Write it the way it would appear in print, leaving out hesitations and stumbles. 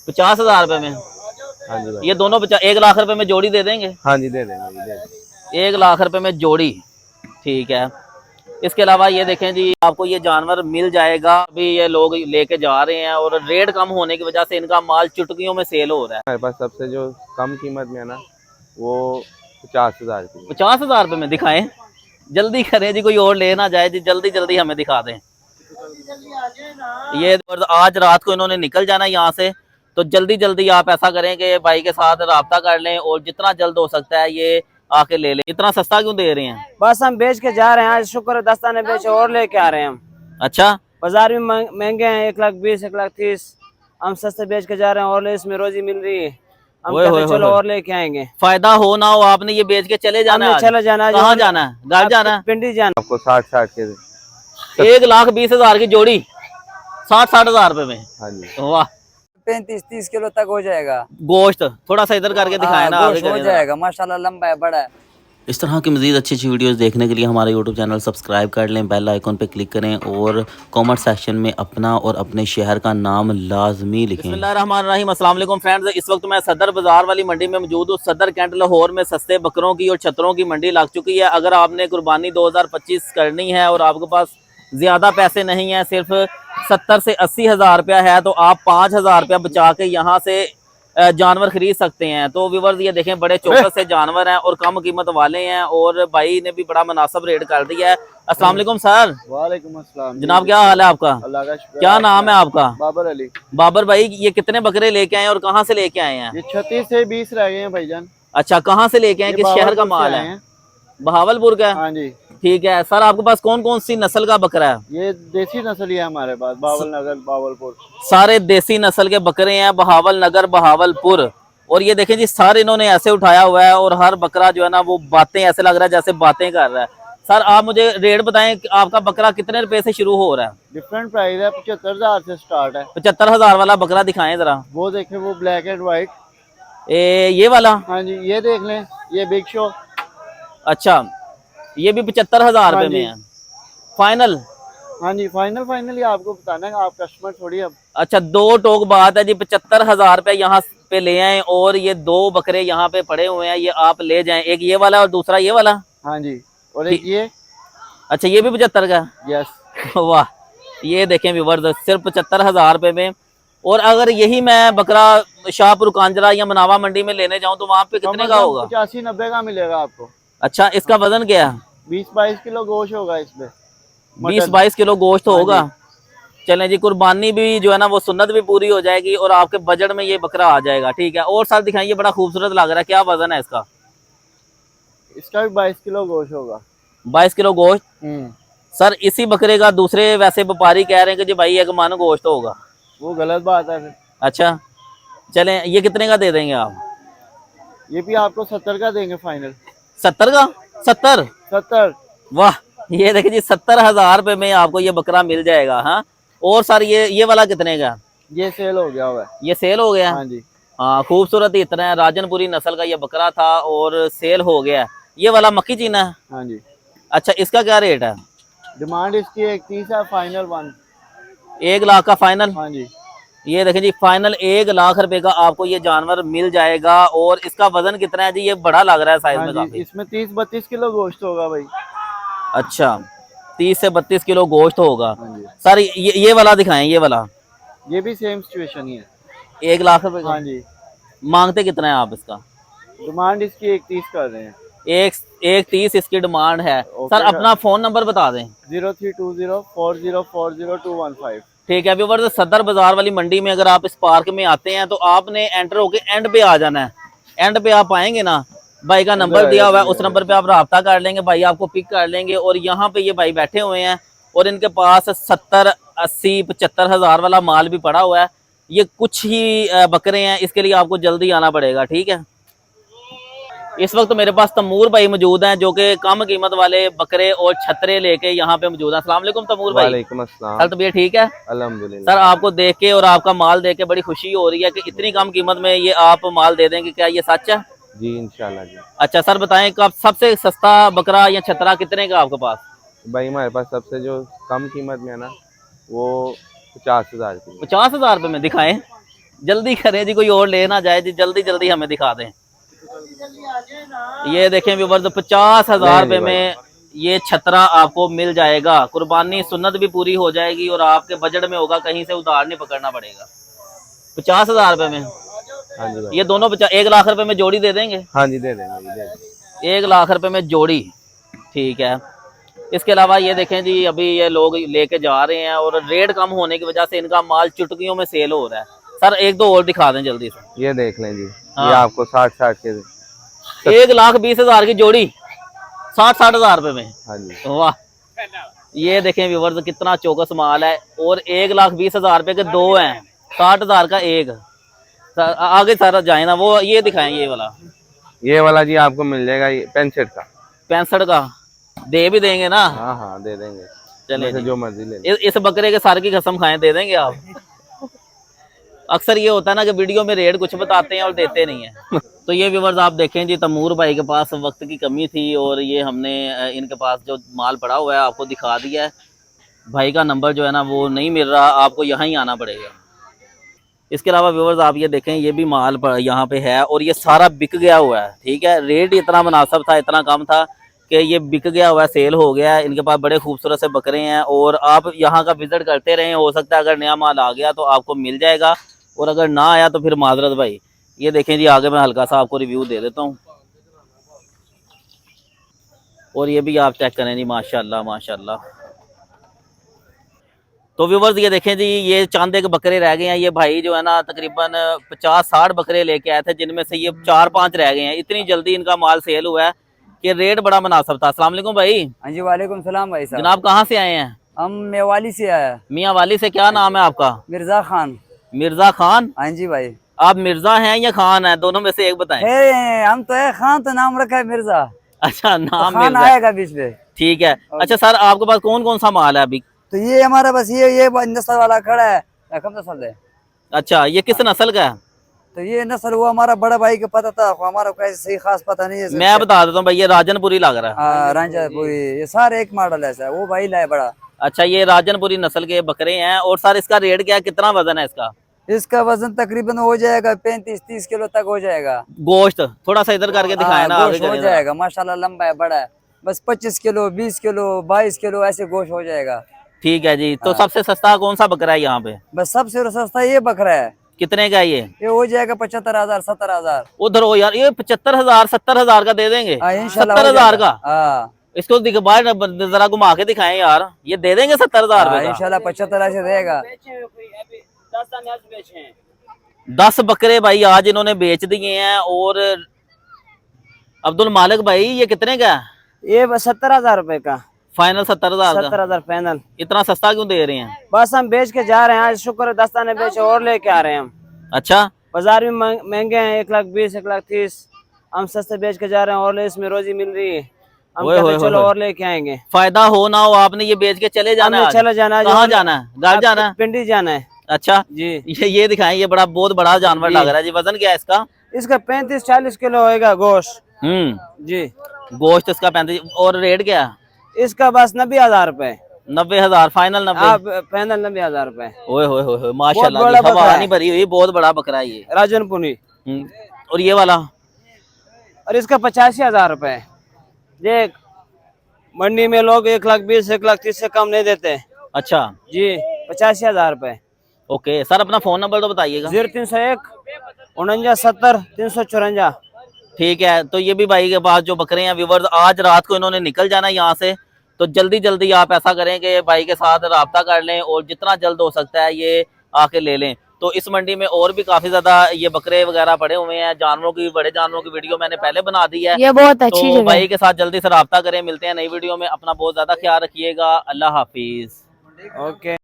50,000 रुपए में। हाँ जी भाई। ये दोनों 1 लाख रुपए में जोड़ी दे देंगे? हाँ जी दे देंगे, दे देंगे। 1 लाख रुपए में जोड़ी, ठीक है। इसके अलावा ये देखें जी, आपको ये जानवर मिल जाएगा। अभी ये लोग लेके जा रहे हैं और रेट कम होने की वजह से इनका माल चुटकियों में सेल हो रहा है। हमारे पास सबसे जो कम कीमत में है ना, वो 50,000 की। 50,000 रुपए में दिखाएं, जल्दी करें जी, कोई और ले ना जाए जी, जल्दी जल्दी हमें दिखा दें। ये आज रात को इन्होंने निकल जाना यहाँ से, तो जल्दी जल्दी आप ऐसा करें कि भाई के साथ राब्ता कर लें और जितना जल्द हो सकता है ये आके ले लें। इतना सस्ता क्यों दे रहे हैं? बस हम बेच के जा रहे हैं, आज शुक्र है दस्ता ने बेचे और लेके आ रहे हैं हम। अच्छा, बाजार में महंगे हैं, 1,20,000 1,30,000, हम सस्ते बेच के जा रहे हैं और इसमें रोजी मिल रही है। हम कहते चलो और लेके आएंगे, फायदा हो ना हो आपने ये बेच के चले जाना है। चले जाना है। कहाँ जाना है? घर जाना है? पिंडी जाना। आपको 60 के 1,20,000 की जोड़ी 60,000 रुपए में। हाँ जी। वाह, 35-30 किलो तक हो जाएगा गोश्त थोड़ा सा इधर करके दिखाया ना, गोश्त हो जाएगा माशाल्लाह, लंबा है, बड़ा है। इस तरह की मज़ीद अच्छी अच्छी वीडियोस देखने के लिए हमारे यूट्यूब चैनल सब्सक्राइब कर लें, बेल आइकन पे क्लिक करें और कमेंट सेक्शन में अपना और अपने शहर का नाम लाजमी लिखें। बिस्मिल्लाहिर्रहमानिर्रहीम, अस्सलाम वालेकुम फ्रेंड्स। इस वक्त मैं सदर बाज़ार वाली मंडी में मौजूद हूँ। सदर कैंट लाहौर में सस्ते बकरों की और छतरों की मंडी लग चुकी है। अगर आपने कुर्बानी 2025 करनी है और आपके पास ज़्यादा पैसे नहीं हैं, सिर्फ 70 से 80 हज़ार रुपया है, तो आप 5,000 रुपया बचा के यहाँ से जानवर खरीद सकते हैं। तो व्यूअर्स ये देखें, बड़े चौकस से जानवर हैं और कम कीमत वाले हैं और भाई ने भी बड़ा मुनासिब रेट कर दिया है। अस्सलाम वालेकुम सर। वालेकुम अस्सलाम जनाब, क्या हाल है आपका? अल्लाह का शुक्र। क्या नाम है आपका? बाबर अली। बाबर भाई, ये कितने बकरे लेके आए और कहाँ से लेके आए हैं? ये 36 से 20 रह गए हैं भाईजान। अच्छा, कहाँ से लेके आए, किस शहर का माल है? बहावलपुर का? हाँ जी। ठीक है सर, आपके पास कौन कौन सी नस्ल का बकरा है? ये देसी नस्ल ही है हमारे पास, बावल नगर बहावलपुर। सारे देसी नस्ल के बकरे हैं, बहावल नगर बहावलपुर। और ये देखें जी, सारे इन्होंने ऐसे उठाया हुआ है और हर बकरा जो है ना वो बातें, ऐसे लग रहा है जैसे बातें कर रहा है। सर आप मुझे रेट बताएं कि आपका बकरा कितने रुपए से शुरू हो रहा है? डिफरेंट प्राइस है, 75,000 से स्टार्ट है। 75,000 वाला बकरा दिखाएं जरा। वो देखें, वो ब्लैक एंड व्हाइट। ये वाला? हाँ जी, ये देख लें, ये बिग शो। अच्छा, ये भी 75,000 रुपए में है फाइनल? हाँ जी, फाइनल ही आपको बताना है, आप कस्टमर थोड़ी। अब अच्छा, दो टोक बात है जी, 75,000 रुपए यहाँ पे ले आए और ये दो बकरे यहाँ पे पड़े हुए हैं, ये आप ले जाएं। एक ये वाला और दूसरा ये वाला? हाँ जी, और एक ये। अच्छा, ये भी 75 का? यस। वाह, ये देखें व्यूअर्स, सिर्फ 75,000 रुपए में। और अगर यही मैं बकरा शाहपुर कांजरा या मनावा मंडी में लेने जाऊं तो वहाँ पे कितने का होगा? 85-90 का मिलेगा आपको। अच्छा, इसका वजन क्या है? 20-22 किलो गोश्त होगा इसमें। 20-22 किलो गोश्त होगा। चलें जी, कुर्बानी भी जो है ना वो सुन्नत भी पूरी हो जाएगी और आपके बजट में ये बकरा आ जाएगा। ठीक है, और साथ दिखाइए, बड़ा खूबसूरत लग रहा है। क्या वजन है इसका? इसका भी 22 किलो गोश्त होगा। 22 किलो गोश्त। सर इसी बकरे का दूसरे वैसे व्यापारी कह रहे हैं कि जी भाई 1 मन गोश्त होगा। वो गलत बात है फिर। अच्छा, चलें, ये कितने का दे देंगे आप? ये भी आपको 70 का देंगे फाइनल। 70 का? 70? वाह, ये देखिए जी, 70,000 रुपए में आपको ये बकरा मिल जाएगा। हाँ, और सर ये वाला कितने का? ये सेल हो गया हुआ है। ये सेल हो गया? हाँ जी। हाँ, खूबसूरत ही इतना है, राजनपुरी नस्ल का ये बकरा था और सेल हो गया। ये वाला मक्की चीना है? हाँ जी। अच्छा, इसका क्या रेट है? डिमांड इसकी 31 है, फाइनल 1 लाख का फाइनल? हाँ जी। ये देखें जी, फाइनल 1 लाख रुपए का आपको ये जानवर मिल जाएगा। और इसका वजन कितना है जी? ये बड़ा लग रहा है साइज में काफी। इसमें 30-32 किलो गोश्त होगा भाई। अच्छा, 30 से 32 किलो गोश्त होगा। हाँ जी। सर ये वाला दिखाएं, ये वाला? ये भी सेम सिचुएशन ही है, 1 लाख रुपए का? हाँ जी। मांगते कितना है आप इसका? डिमांड इसकी 31 कर रहे हैं। 130 इसकी डिमांड है। सर अपना फोन नंबर बता दें। 032040400215। ठीक है व्यूअर्स, सदर बाजार वाली मंडी में अगर आप इस पार्क में आते हैं तो आपने एंटर होके एंड पे आ जाना है। एंड पे आप आएंगे ना, भाई का नंबर दिया हुआ है, उस नंबर पे आप राब्ता कर लेंगे, भाई आपको पिक कर लेंगे। और यहाँ पे ये भाई बैठे हुए हैं और इनके पास 70, 80, 75,000 वाला माल भी पड़ा हुआ है। ये कुछ ही बकरे हैं, इसके लिए आपको जल्दी आना पड़ेगा। ठीक है, इस वक्त मेरे पास तमूर भाई मौजूद हैं जो कि कम कीमत वाले बकरे और छतरे लेके यहाँ पे मौजूद हैं। अस्सलाम वालेकुम तमूर भाई। वालेकुम अस्सलाम। सर तबीयत ठीक है? अल्हम्दुलिल्लाह। सर आपको देख के और आपका माल देख के बड़ी खुशी हो रही है कि इतनी कम कीमत में ये आप माल दे देंगे, क्या ये सच है? जी इंशाल्लाह जी। अच्छा सर बताएं, कब सबसे सस्ता बकरा या छतरा कितने का आपके पास? भाई हमारे पास सबसे जो कम कीमत में है ना, वो 50,000 की। 50,000 रुपए में दिखाएं, जल्दी करें जी, कोई और ले ना जाए जी, जल्दी जल्दी हमें दिखा दें। ये देखें व्यूअर्स, 50,000 रुपए में ये छतरा आपको मिल जाएगा। कुर्बानी सुन्नत भी पूरी हो जाएगी और आपके बजट में होगा, कहीं से उधार नहीं पकड़ना पड़ेगा। 50,000 रुपए में हाँ जी भाई। ये दोनों 1 लाख रुपए में जोड़ी दे देंगे। हाँ जी दे देंगे, दे देंगे। 1 लाख रुपए में जोड़ी, ठीक है। इसके अलावा ये देखें जी, अभी ये लोग लेके जा रहे हैं और रेट कम होने की वजह से इनका माल चुटकियों में सेल हो रहा है। सर एक दो और दिखा दें जल्दी से। ये देख लें जी, हाँ। ये आपको 60 के 1,20,000 की जोड़ी, 60,000 रुपए में। हाँ जी। वाह, ये देखें व्यूअर्स कितना चौकस माल है। और 1,20,000 रुपए के दो हैं, 60,000 का एक। आगे सारा जाए ना, वो ये दिखाएं ये वाला जी आपको मिल जाएगा ये 65 का। 65 का दे भी देंगे ना? हाँ हाँ दे देंगे, चले जो मर्जी ले लें। इस बकरे के सर की कसम खाएं, दे देंगे आप? अक्सर ये होता है ना कि वीडियो में रेट कुछ बताते हैं और देते नहीं है। तो ये व्यूअर्स आप देखें जी, तमूर भाई के पास वक्त की कमी थी और ये हमने इनके पास जो माल पड़ा हुआ है आपको दिखा दिया है। भाई का नंबर जो है ना वो नहीं मिल रहा, आपको यहाँ ही आना पड़ेगा। इसके अलावा व्यूअर्स आप ये देखें, ये भी माल यहाँ पे है और ये सारा बिक गया हुआ है, ठीक है। रेट इतना मुनासिब था, इतना कम था कि ये बिक गया हुआ है, सेल हो गया है। इनके पास बड़े खूबसूरत से बकरे हैं और आप यहाँ का विजिट करते रहें, हो सकता है अगर नया माल आ गया तो आपको मिल जाएगा और अगर ना आया तो फिर माजरत भाई। ये देखें जी, आगे मैं हल्का सा आपको रिव्यू दे देता हूँ और ये भी आप चेक करें जी, माशाल्लाह माशाल्लाह। तो व्यूवर्स ये देखें जी, ये चांदे के बकरे रह गए हैं। ये भाई जो है ना तकरीबन 50-60 बकरे लेके आए थे, जिनमें से ये 4-5 रह गए हैं। इतनी जल्दी इनका माल सेल हुआ है कि रेट बड़ा मुनासिब था। अस्सलाम वालेकुम भाई। हाँ जी वालेकुम सलाम भाई साहब। जनाब कहाँ से आए हैं? हम मेवाली से आए। मियाँ वाली से। क्या नाम है आपका? मिर्जा खान। मिर्जा खान? हाँ जी भाई। आप मिर्जा हैं या खान हैं? दोनों में से एक बताएं। हम तो है खान, तो नाम रखा है मिर्जा। अच्छा, नाम तो खान मिर्जा आएगा बीच में। ठीक है। अच्छा सर, आपके पास कौन कौन सा माल है अभी? तो ये हमारा बस ये नस्ल वाला खड़ा है। कम नस्ल है। अच्छा, ये किस नस्ल का है? तो ये नस्ल वो हमारा बड़ा भाई को पता था, हमारा कोई सही खास पता नहीं है। मैं बता देता हूँ भाई, ये राजनपुरी लग रहा है। रांझापुरी, ये सारे एक मॉडल है सर, वो भाई लाए बड़ा। अच्छा, ये राजनपुरी नस्ल के बकरे हैं। और सर इसका रेट क्या है, कितना वजन है इसका? इसका वजन तकरीबन हो जाएगा 35-30 किलो तक हो जाएगा। गोश्त थोड़ा सा इधर करके दिखाए ना, आगे गोश्त हो करें जाएगा माशाल्लाह, लंबा है, बड़ा है। बस 25 किलो 20 किलो 22 किलो ऐसे गोश्त हो जाएगा। ठीक है जी। तो सबसे सस्ता कौन सा बकरा है यहाँ पे? बस सबसे सस्ता ये बकरा है। कितने का ये हो जाएगा 75,000 70,000। उधर हो यार, ये 75,000 70,000 का दे देंगे? इंशाल्लाह 70,000 का? हाँ। इसको बाहर जरा घुमा के दिखाएं यार, ये दे देंगे 70,000 रुपए का? इंशाल्लाह 75 ऐसे देगा। 10 बकरे भाई आज इन्होंने बेच दिए हैं। और अब्दुल मालिक भाई ये कितने का है? ये 70,000 रुपए का फाइनल 70,000 का? 70,000 फाइनल। इतना सस्ता क्यों दे रहे हैं? बस हम बेच के जा रहे हैं, आज शुक्र है दस्ताने बेचे और लेके आ रहे हैं हम। अच्छा, बाजार में महंगे हैं, 1,20,000 1,30,000। हम सस्ते बेच के जा रहे हैं और इसमें रोजी मिल रही है। हम कहते चलो और लेके आएंगे। फायदा हो ना हो, आपने ये बेच के चले जाना है? चले जाना है। कहाँ जाना है? घर जाना है? पिंडी जाना है। अच्छा जी। ये दिखाएं, ये बहुत बड़ा जानवर लग रहा है जी। वजन क्या है इसका? इसका 35-40 किलो होएगा गोश्त। जी। गोश्त इसका 35। और रेट क्या है इसका? बस 90,000 रुपए। 90,000 फाइनल? 90 फाइनल 90,000 रुपए। ओए होए होए माशाल्लाह बहुत जी, बड़ा हवा बकरा नहीं भरी हुई, बहुत बड़ा बकरा है ये। राजनपुरी। और ये वाला? और इसका 85,000 रुपए। देख मंडी में लोग 1,20,000 1,30,000 से कम नहीं देते। अच्छा जी, 85,000 रुपए। ओके सर, अपना फोन नंबर तो बताइएगा। 0301 49 70 354। ठीक है। तो ये भी भाई के पास जो बकरे हैं व्यूवर्स, आज रात को इन्होंने निकल जाना है यहाँ से। तो जल्दी जल्दी आप ऐसा करें कि भाई के साथ राब्ता कर लें और जितना जल्द हो सकता है ये आके ले लें। तो इस मंडी में और भी काफी ज्यादा ये बकरे वगैरह पड़े हुए हैं, जानवरों की, बड़े जानवरों की वीडियो मैंने पहले बना दी है। ये बहुत अच्छी तो जगह भाई के साथ जल्दी से राब्ता करें। मिलते हैं नई वीडियो में। अपना बहुत ज्यादा ख्याल रखिएगा। अल्लाह हाफिज। ओके।